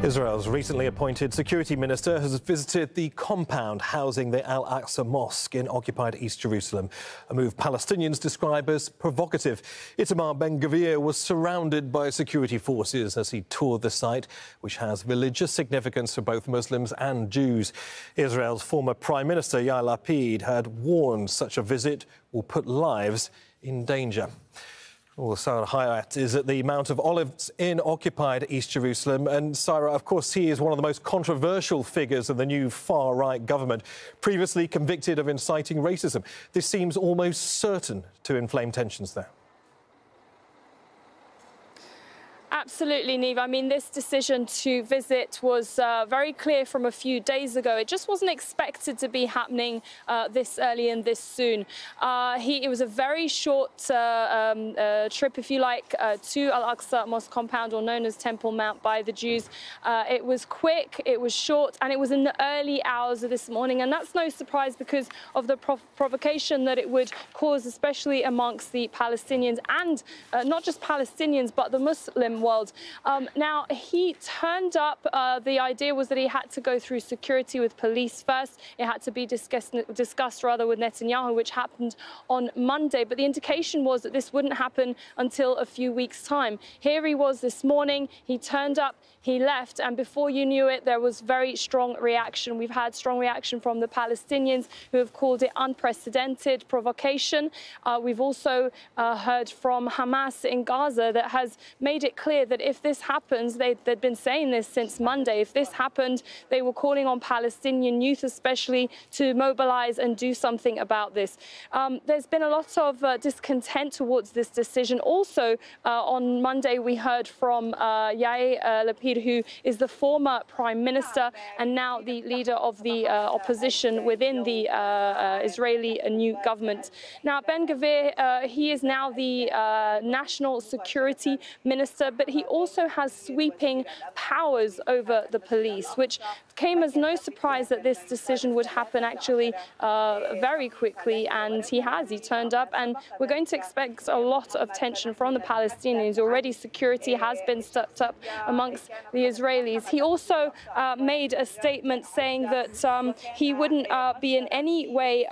Israel's recently appointed security minister has visited the compound housing the Al-Aqsa Mosque in occupied East Jerusalem, a move Palestinians describe as provocative. Itamar Ben-Gvir was surrounded by security forces as he toured the site, which has religious significance for both Muslims and Jews. Israel's former Prime Minister Yair Lapid had warned such a visit will put lives in danger. Well, Sarah Hayat is at the Mount of Olives in occupied East Jerusalem. And Sarah, of course, he is one of the most controversial figures of the new far-right government, previously convicted of inciting racism. This seems almost certain to inflame tensions there. Absolutely, Neve. I mean, this decision to visit was very clear from a few days ago. It just wasn't expected to be happening this early and this soon. It was a very short trip, if you like, to Al-Aqsa Mosque compound, or known as Temple Mount by the Jews. It was quick, it was short, and it was in the early hours of this morning. And that's no surprise because of the provocation that it would cause, especially amongst the Palestinians, and not just Palestinians, but the Muslim world. Now, he turned up. The idea was that he had to go through security with police first. It had to be discussed with Netanyahu, which happened on Monday. But the indication was that this wouldn't happen until a few weeks' time. Here he was this morning. He turned up, he left, and before you knew it, there was very strong reaction. We've had strong reaction from the Palestinians, who have called it unprecedented provocation. We've also heard from Hamas in Gaza that has made it clear that if this happens, they'd been saying this since Monday, if this happened, they were calling on Palestinian youth especially to mobilize and do something about this. There's been a lot of discontent towards this decision. Also, on Monday, we heard from Yair Lapid, who is the former prime minister and now the leader of the opposition within the Israeli new government. Now, Ben-Gvir, he is now the national security minister, but he also has sweeping powers over the police, which came as no surprise that this decision would happen actually very quickly, and he turned up, and we're going to expect a lot of tension from the Palestinians. Already security has been stepped up amongst the Israelis. He also made a statement saying that he wouldn't be in any way,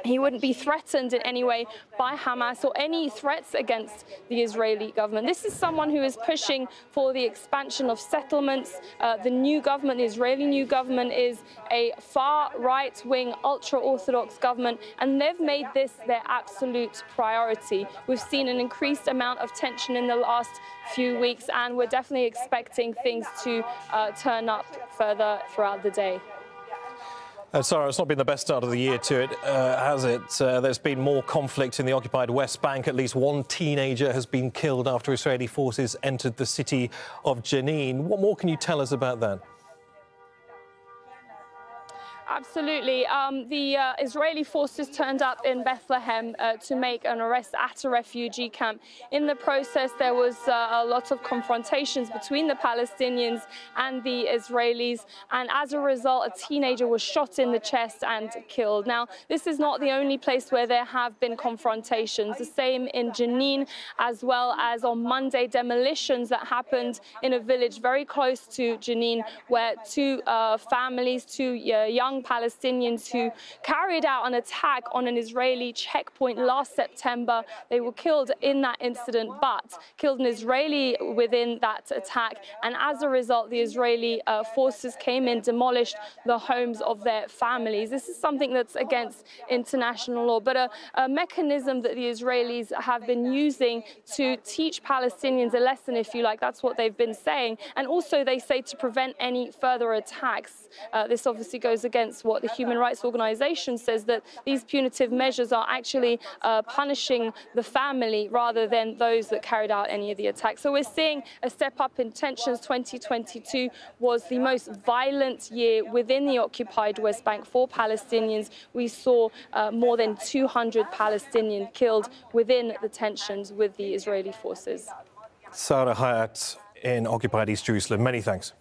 he wouldn't be threatened in any way by Hamas or any threats against the Israeli government. This is someone who is pushing for the expansion of settlements. The new government, the Israeli new government, is a far right-wing, ultra-Orthodox government, and they've made this their absolute priority. We've seen an increased amount of tension in the last few weeks, and we're definitely expecting things to turn up further throughout the day. Sarah, it's not been the best start of the year to it, has it? There's been more conflict in the occupied West Bank. At least one teenager has been killed after Israeli forces entered the city of Jenin. What more can you tell us about that? Absolutely. The Israeli forces turned up in Bethlehem to make an arrest at a refugee camp. In the process, there was a lot of confrontations between the Palestinians and the Israelis, and as a result, a teenager was shot in the chest and killed. Now, this is not the only place where there have been confrontations. The same in Jenin, as well as on Monday, demolitions that happened in a village very close to Jenin, where two young Palestinians who carried out an attack on an Israeli checkpoint last September. They were killed in that incident, but killed an Israeli within that attack. And as a result, the Israeli forces came in, demolished the homes of their families. This is something that's against international law, but a mechanism that the Israelis have been using to teach Palestinians a lesson, if you like. That's what they've been saying. And also, they say to prevent any further attacks. This obviously goes against what the Human Rights Organization says, that these punitive measures are actually punishing the family rather than those that carried out any of the attacks. So we're seeing a step up in tensions. 2022 was the most violent year within the occupied West Bank for Palestinians. We saw more than 200 Palestinians killed within the tensions with the Israeli forces. Sarah Hayat in occupied East Jerusalem, many thanks.